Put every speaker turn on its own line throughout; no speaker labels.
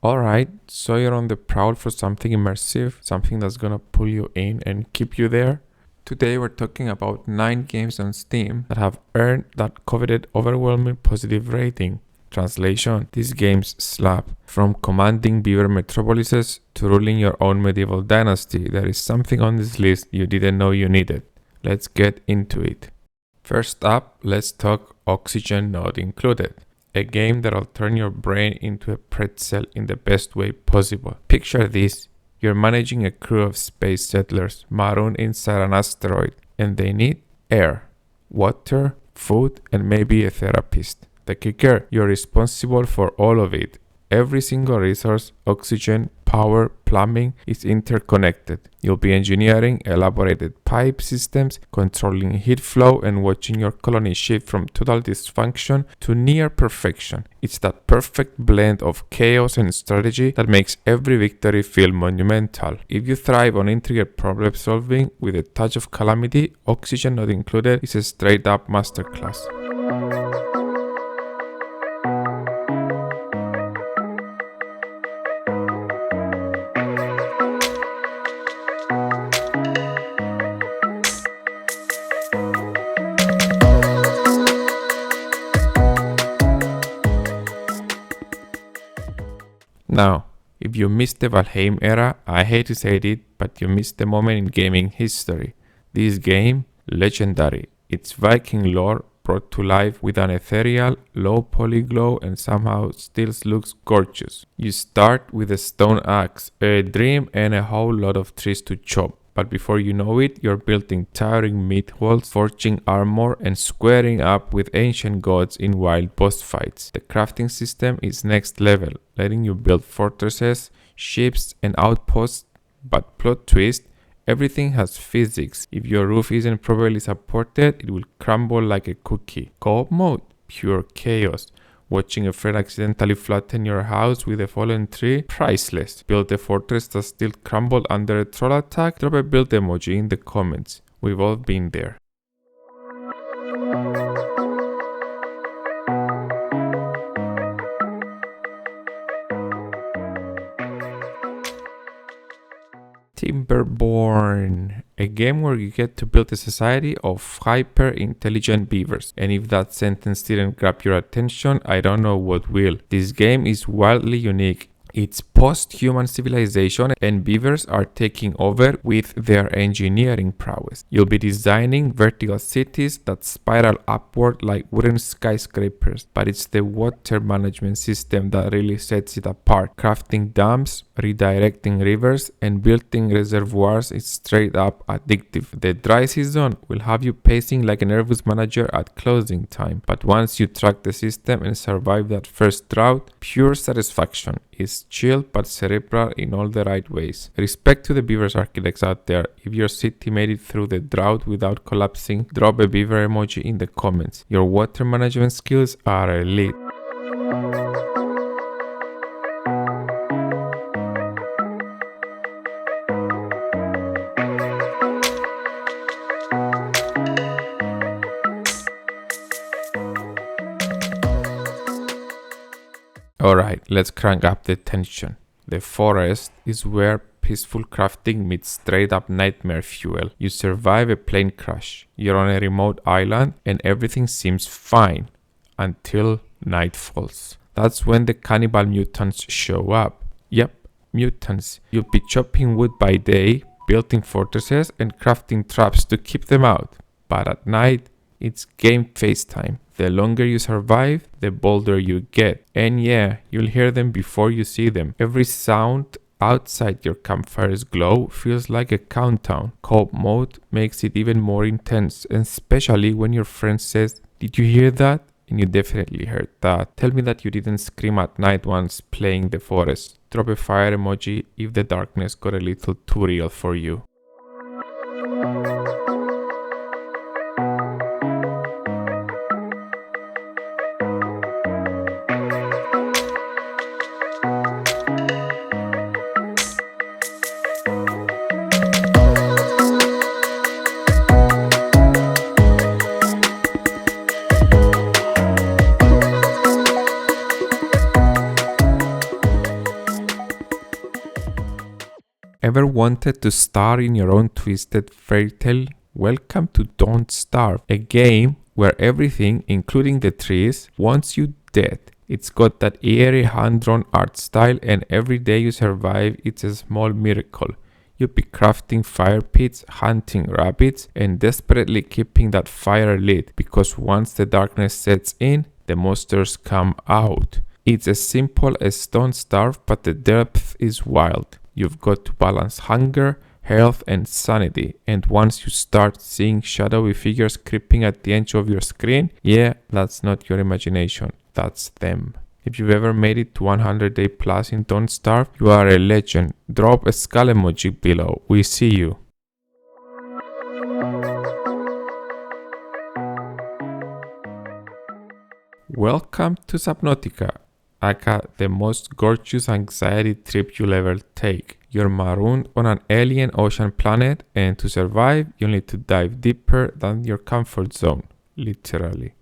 Alright, so you're on the prowl for something immersive, something that's gonna pull you in and keep you there. Today we're talking about 9 games on Steam that have earned that coveted overwhelming positive rating. Translation: these games slap. From commanding beaver metropolises to ruling your own medieval dynasty, there is something on this list you didn't know you needed. Let's get into it. First up, let's talk Oxygen Not Included. A game that'll turn your brain into a pretzel in the best way possible. Picture this: you're managing a crew of space settlers marooned inside an asteroid, and they need air, water, food, and maybe a therapist. The kicker: you're responsible for all of it. Every single resource, oxygen, power, plumbing, is interconnected. You'll be engineering elaborated pipe systems, controlling heat flow, and watching your colony shift from total dysfunction to near perfection. It's that perfect blend of chaos and strategy that makes every victory feel monumental. If you thrive on intricate problem solving with a touch of calamity, Oxygen Not Included is a straight up masterclass. Now, if you missed the Valheim era, I hate to say it, but you missed the moment in gaming history. This game, legendary. It's Viking lore brought to life with an ethereal, low poly glow and somehow still looks gorgeous. You start with a stone axe, a dream and a whole lot of trees to chop. But before you know it, you're building towering meat walls, forging armor, and squaring up with ancient gods in wild boss fights. The crafting system is next level, letting you build fortresses, ships, and outposts. But plot twist: everything has physics. If your roof isn't properly supported, it will crumble like a cookie. Co-op mode: pure chaos. Watching a friend accidentally flatten your house with a fallen tree? Priceless. Build a fortress that still crumbled under a troll attack? Drop a build emoji in the comments. We've all been there. Timberborn, a game where you get to build a society of hyper-intelligent beavers. And if that sentence didn't grab your attention, I don't know what will. This game is wildly unique. It's post-human civilization and beavers are taking over with their engineering prowess. You'll be designing vertical cities that spiral upward like wooden skyscrapers, but it's the water management system that really sets it apart. Crafting dams, redirecting rivers, and building reservoirs is straight up addictive. The dry season will have you pacing like a nervous manager at closing time, but once you track the system and survive that first drought, pure satisfaction. Is chill but cerebral in all the right ways. Respect to the beavers architects out there. If your city made it through the drought without collapsing, drop a beaver emoji in the comments. Your water management skills are elite. Alright, let's crank up the tension. The forest is where peaceful crafting meets straight up nightmare fuel. You survive a plane crash, you're on a remote island, and everything seems fine until night falls. That's when the cannibal mutants show up. Yep, mutants. You'll be chopping wood by day, building fortresses, and crafting traps to keep them out. But at night, it's game face time. The longer you survive, the bolder you get. And yeah, you'll hear them before you see them. Every sound outside your campfire's glow feels like a countdown. Co-op mode makes it even more intense, and especially when your friend says, "Did you hear that?" And you definitely heard that. Tell me that you didn't scream at night once playing the forest. Drop a fire emoji if the darkness got a little too real for you. Ever wanted to star in your own twisted fairy tale? Welcome to Don't Starve, a game where everything, including the trees, wants you dead. It's got that eerie hand-drawn art style, and every day you survive, it's a small miracle. You'll be crafting fire pits, hunting rabbits, and desperately keeping that fire lit, because once the darkness sets in, the monsters come out. It's as simple as Don't Starve, but the depth is wild. You've got to balance hunger, health, and sanity, and once you start seeing shadowy figures creeping at the edge of your screen, yeah, that's not your imagination, that's them. If you've ever made it to 100 day plus in Don't Starve, you are a legend. Drop a skull emoji below, we see you. Welcome to Subnautica, aka the most gorgeous anxiety trip you'll ever take. You're marooned on an alien ocean planet, and to survive, you'll need to dive deeper than your comfort zone, literally.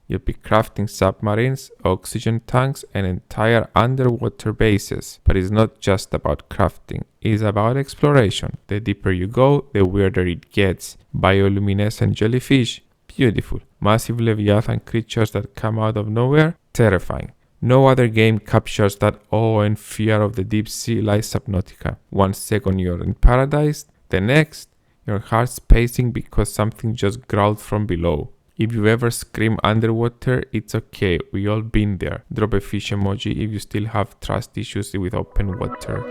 You'll be crafting submarines, oxygen tanks, and entire underwater bases. But it's not just about crafting, it's about exploration. The deeper you go, the weirder it gets. Bioluminescent jellyfish, beautiful. Massive leviathan creatures that come out of nowhere, terrifying. No other game captures that awe and fear of the deep sea like Subnautica. 1 second you're in paradise, the next, your heart's pacing because something just growled from below. If you ever scream underwater, it's okay, we all been there. Drop a fish emoji if you still have trust issues with open water.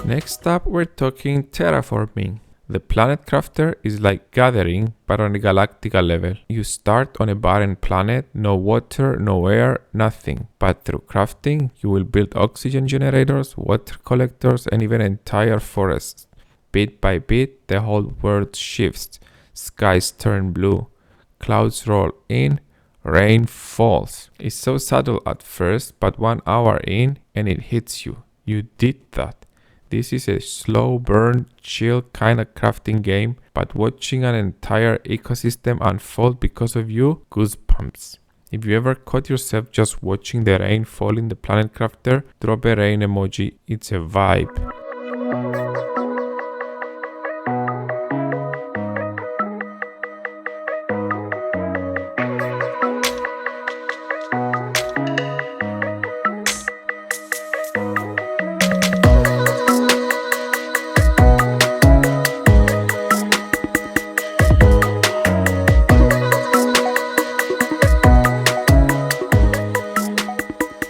Next up, we're talking terraforming. The planet crafter is like gathering, but on a galactica level. You start on a barren planet, no water, no air, nothing. But through crafting, you will build oxygen generators, water collectors, and even entire forests. Bit by bit, the whole world shifts. Skies turn blue. Clouds roll in. Rain falls. It's so subtle at first, but 1 hour in, and it hits you. You did that. This is a slow burn, chill kind of crafting game, but watching an entire ecosystem unfold because of you, goosebumps. If you ever caught yourself just watching the rain fall in the planet crafter, drop a rain emoji, it's a vibe.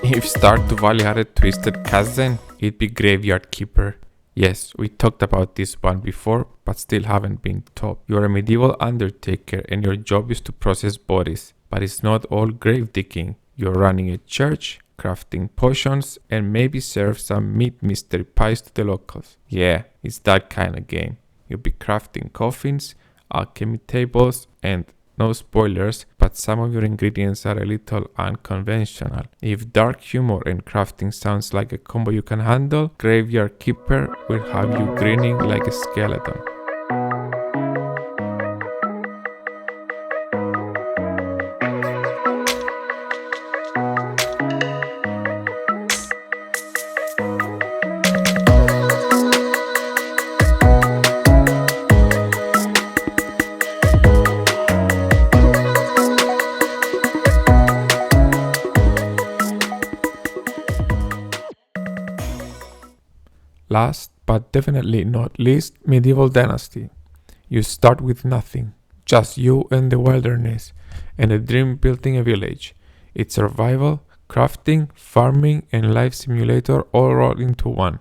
If Stardew Valley had a twisted cousin, it'd be Graveyard Keeper. Yes, we talked about this one before, but still haven't been top. You're a medieval undertaker and your job is to process bodies, but it's not all grave digging. You're running a church, crafting potions, and maybe serve some meat mystery pies to the locals. Yeah, it's that kind of game. You'll be crafting coffins, alchemy tables, and no spoilers, but some of your ingredients are a little unconventional. If dark humor and crafting sounds like a combo you can handle, Graveyard Keeper will have you grinning like a skeleton. Last, but definitely not least, medieval Dynasty. You start with nothing, just you and the wilderness, and a dream building a village. It's survival, crafting, farming, and life simulator all rolled into one.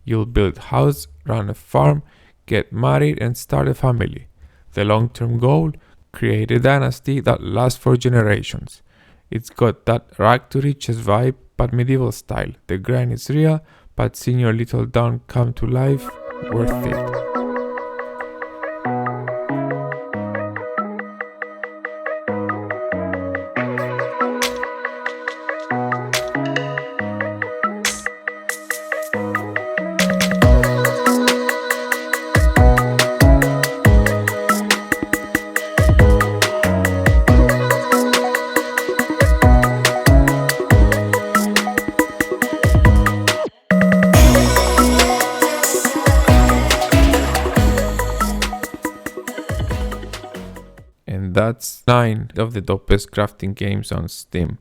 You'll build house, run a farm, get married, and start a family. The long-term goal, create a dynasty that lasts for generations. It's got that rag to riches vibe, but medieval style. The grind is real, but seeing your little town come to life, worth it. And that's 9 of the dopest crafting games on Steam.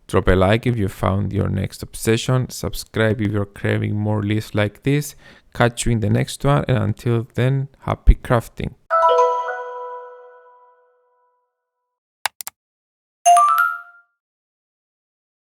Drop a like if you found your next obsession, subscribe if you're craving more lists like this, catch you in the next one, and until then, happy crafting!